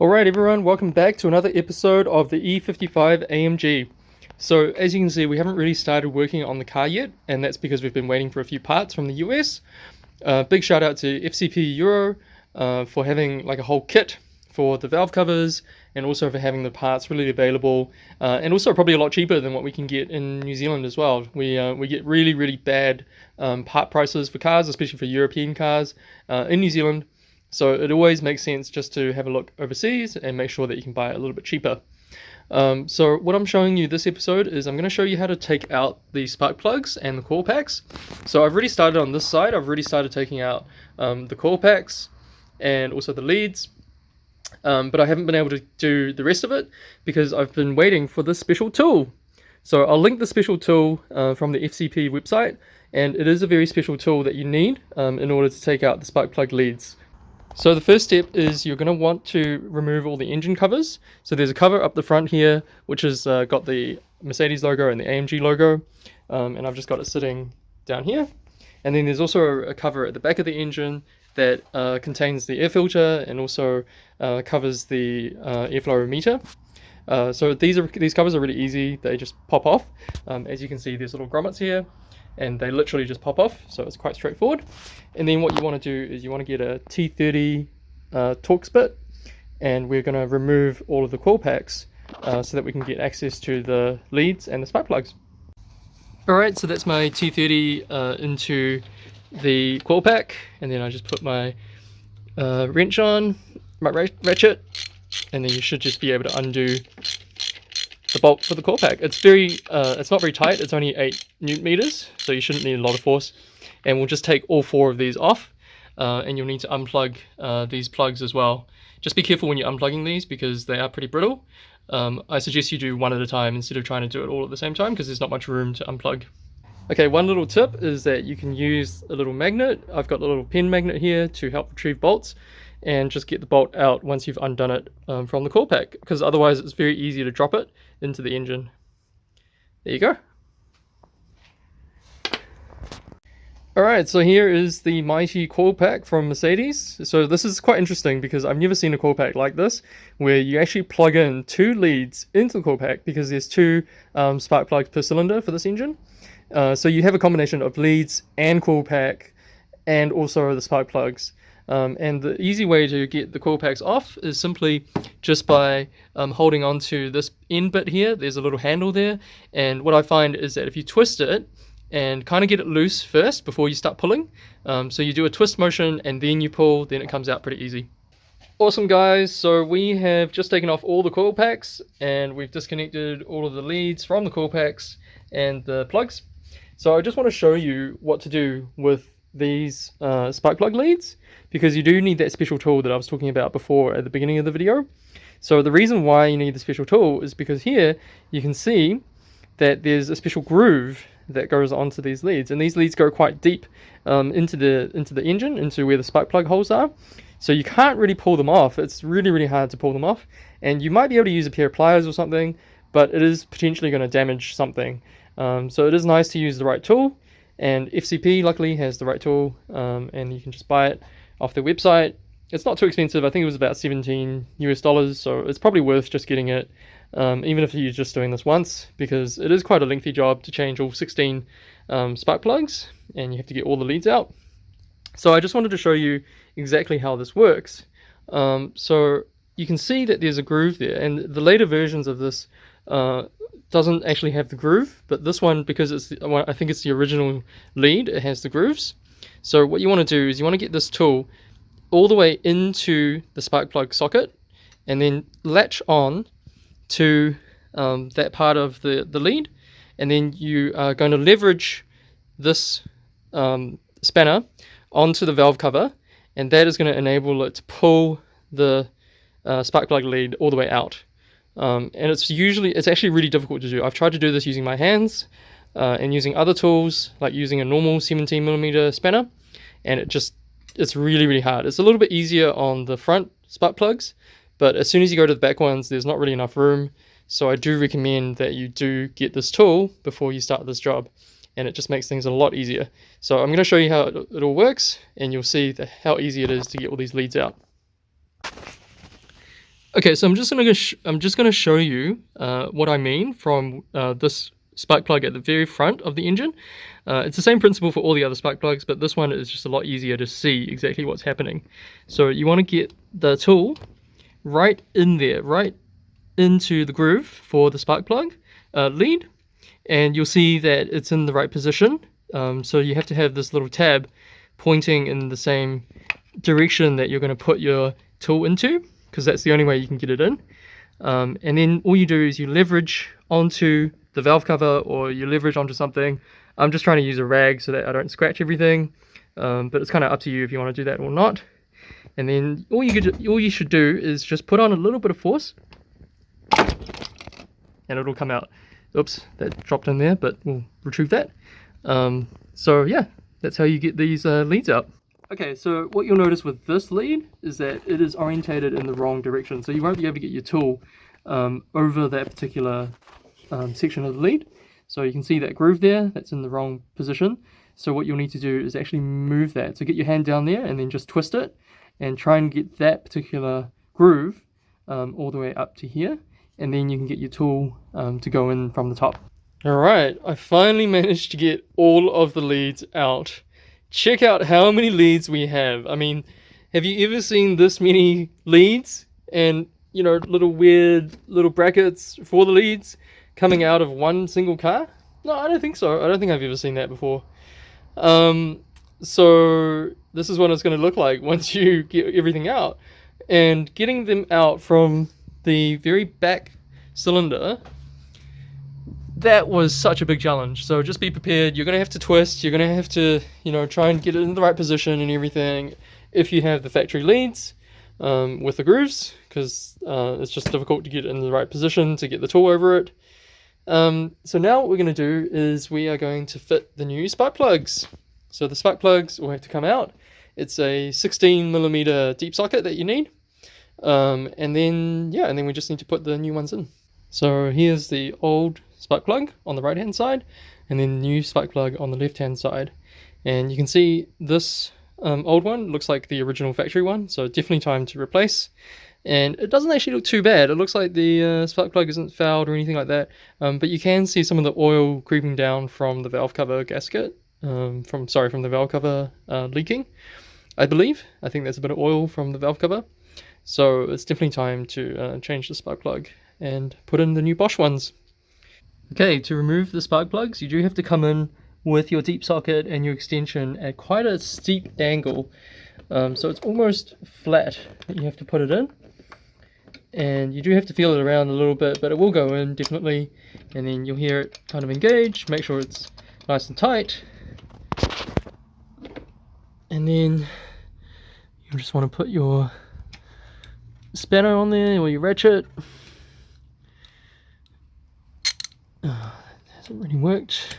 Alright everyone, welcome back to another episode of the E55 AMG. So as you can see, we haven't really started working on the car yet, and that's because we've been waiting for a few parts from the US. Big shout out to FCP Euro for having like a whole kit for the valve covers, and also for having the parts really available, and also probably a lot cheaper than what we can get in New Zealand as well. We get really bad part prices for cars, especially for European cars in New Zealand. So it always makes sense just to have a look overseas and make sure that you can buy it a little bit cheaper. So what I'm showing you this episode is I'm going to show you how to take out the spark plugs and the coil packs. So I've already started on this side. I've already started taking out the coil packs and also the leads. But I haven't been able to do the rest of it because I've been waiting for this special tool. So I'll link the special tool from the FCP website, and it is a very special tool that you need in order to take out the spark plug leads. So the first step is you're going to want to remove all the engine covers. So there's a cover up the front here, which has got the Mercedes logo and the AMG logo, and I've just got it sitting down here. And then there's also a cover at the back of the engine that contains the air filter and also covers the airflow meter. So these covers are really easy. They just pop off. As you can see, there's little grommets here, and they literally just pop off, so it's quite straightforward. And then what you want to do is you want to get a T30 Torx bit, and we're going to remove all of the coil packs so that we can get access to the leads and the spark plugs. Alright, so that's my T30 into the coil pack, and then I just put my wrench on, my ratchet, and then you should just be able to undo the bolt for the coil pack. It's not very tight. It's only 8 Newton meters, so you shouldn't need a lot of force. And we'll just take all 4 of these off, and you'll need to unplug these plugs as well. Just be careful when you're unplugging these because they are pretty brittle. I suggest you do one at a time instead of trying to do it all at the same time because there's not much room to unplug. Okay, one little tip is that you can use a little magnet. I've got a little pen magnet here to help retrieve bolts, and just get the bolt out once you've undone it from the coil pack, because otherwise it's very easy to drop it into the engine. There you go. Alright, so here is the mighty coil pack from Mercedes. So this is quite interesting because I've never seen a coil pack like this, where you actually plug in 2 leads into the coil pack because there's 2 spark plugs per cylinder for this engine. So you have a combination of leads and coil pack and also the spark plugs. And the easy way to get the coil packs off is simply just by holding on to this end bit here. There's a little handle there, and what I find is that if you twist it and kind of get it loose first before you start pulling, so you do a twist motion and then you pull, then it comes out pretty easy. Awesome guys, so we have just taken off all the coil packs and we've disconnected all of the leads from the coil packs and the plugs. So I just want to show you what to do with these spark plug leads, because you do need that special tool that I was talking about before at the beginning of the video. So the reason why you need the special tool is because here you can see that there's a special groove that goes onto these leads, and these leads go quite deep into the engine, into where the spark plug holes are. So you can't really pull them off. It's really hard to pull them off, and you might be able to use a pair of pliers or something, but it is potentially going to damage something. So it is nice to use the right tool, and FCP luckily has the right tool, and you can just buy it off their website. It's not too expensive. I think it was about $17 US, so it's probably worth just getting it, even if you're just doing this once, because it is quite a lengthy job to change all 16 spark plugs, and you have to get all the leads out. So I just wanted to show you exactly how this works. So you can see that there's a groove there, and the later versions of this doesn't actually have the groove, but this one, because I think it's the original lead, it has the grooves. So what you want to do is you want to get this tool all the way into the spark plug socket, and then latch on to that part of the lead, and then you are going to leverage this spanner onto the valve cover, and that is going to enable it to pull the spark plug lead all the way out. And it's actually really difficult to do. I've tried to do this using my hands and using other tools, like using a normal 17mm spanner, and it's really hard. It's a little bit easier on the front spark plugs, but as soon as you go to the back ones, there's not really enough room. So I do recommend that you do get this tool before you start this job, and it just makes things a lot easier. So I'm going to show you how it all works, and you'll see how easy it is to get all these leads out. Okay, so I'm just gonna show you what I mean from this spark plug at the very front of the engine. It's the same principle for all the other spark plugs, but this one is just a lot easier to see exactly what's happening. So you want to get the tool right in there, right into the groove for the spark plug lead, and you'll see that it's in the right position. So you have to have this little tab pointing in the same direction that you're going to put your tool into, because that's the only way you can get it in. And then all you do is you leverage onto the valve cover, or you leverage onto something. I'm just trying to use a rag so that I don't scratch everything, but it's kind of up to you if you want to do that or not. And then all you should do is just put on a little bit of force, and it'll come out. Oops, that dropped in there, but we'll retrieve that. So yeah, that's how you get these leads out. Okay, so what you'll notice with this lead is that it is orientated in the wrong direction, so you won't be able to get your tool over that particular section of the lead. So you can see that groove there, that's in the wrong position. So what you'll need to do is actually move that. So get your hand down there and then just twist it and try and get that particular groove all the way up to here, and then you can get your tool to go in from the top. Alright, I finally managed to get all of the leads out. Check out how many leads we have. I mean, have you ever seen this many leads and, you know, little weird little brackets for the leads coming out of one single car? No, I don't think so. I don't think I've ever seen that before. So this is what it's going to look like once you get everything out. And getting them out from the very back cylinder, that was such a big challenge. So just be prepared. You're going to have to twist. You're going to have to, you know, try and get it in the right position and everything. If you have the factory leads with the grooves, because it's just difficult to get it in the right position to get the tool over it. So now what we're going to do is we are going to fit the new spark plugs. So the spark plugs will have to come out. It's a 16mm deep socket that you need. And then we just need to put the new ones in. So here's the old spark plug on the right hand side, and then the new spark plug on the left hand side. And you can see this old one looks like the original factory one, so definitely time to replace. And it doesn't actually look too bad. It looks like the spark plug isn't fouled or anything like that, but you can see some of the oil creeping down from the valve cover gasket, from the valve cover leaking, I believe. I think there's a bit of oil from the valve cover. So it's definitely time to change the spark plug and put in the new Bosch ones. Okay, to remove the spark plugs, you do have to come in with your deep socket and your extension at quite a steep angle. So it's almost flat that you have to put it in. And you do have to feel it around a little bit, but it will go in definitely. And then you'll hear it kind of engage. Make sure it's nice and tight. And then you just want to put your spanner on there, or your ratchet. That hasn't really worked.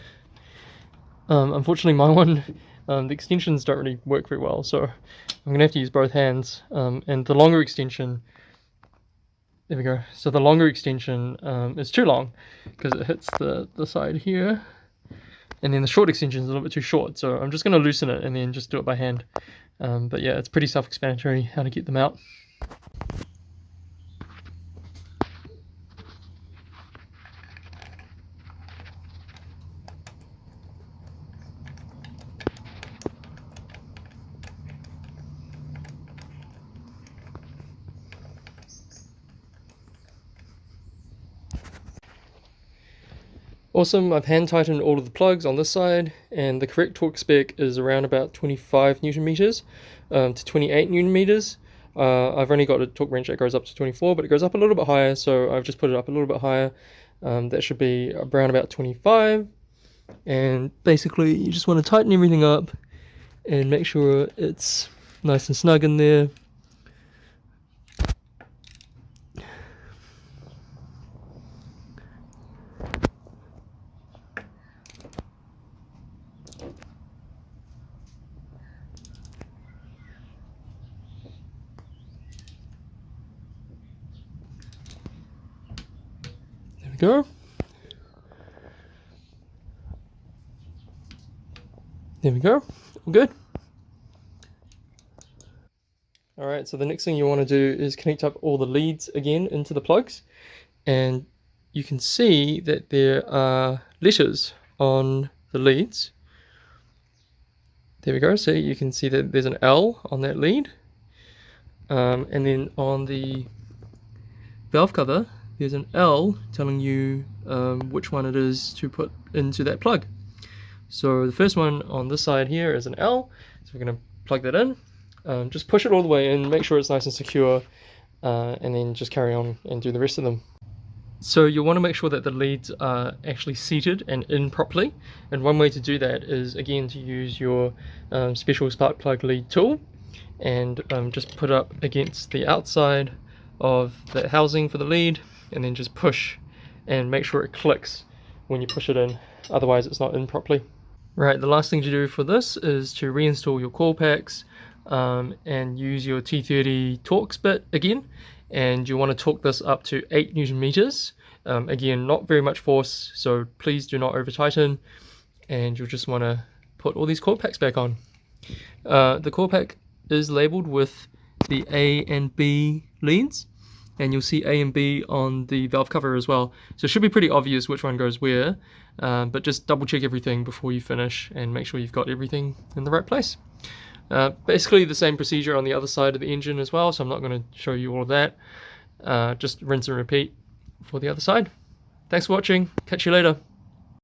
Unfortunately my one, the extensions don't really work very well, so I'm gonna have to use both hands. And the longer extension, there we go. So the longer extension is too long because it hits the side here, and then the short extension is a little bit too short. So I'm just gonna loosen it and then just do it by hand. But yeah, it's pretty self-explanatory how to get them out. Awesome, I've hand tightened all of the plugs on this side, and the correct torque spec is around about 25 Newton meters to 28 Newton meters. I've only got a torque wrench that goes up to 24, but it goes up a little bit higher, so I've just put it up a little bit higher. That should be around about 25. And basically you just want to tighten everything up and make sure it's nice and snug in there. There we go. There we go. All good. Alright, so the next thing you want to do is connect up all the leads again into the plugs, and you can see that there are letters on the leads. There we go, so you can see that there's an L on that lead, and then on the valve cover there's an L telling you which one it is to put into that plug. So the first one on this side here is an L, so we're going to plug that in. Just push it all the way in, make sure it's nice and secure, and then just carry on and do the rest of them. So you'll want to make sure that the leads are actually seated and in properly, and one way to do that is again to use your special spark plug lead tool and just put it up against the outside of the housing for the lead, and then just push and make sure it clicks when you push it in, otherwise it's not in properly. Right, the last thing to do for this is to reinstall your coil packs and use your T30 Torx bit again, and you want to torque this up to 8 Newton meters. Again, not very much force, so please do not over tighten, and you'll just want to put all these coil packs back on. The coil pack is labeled with the A and B leads, and you'll see A and B on the valve cover as well, so it should be pretty obvious which one goes where, but just double check everything before you finish and make sure you've got everything in the right place. Basically the same procedure on the other side of the engine as well, so I'm not going to show you all of that. Just rinse and repeat for the other side. Thanks for watching, catch you later.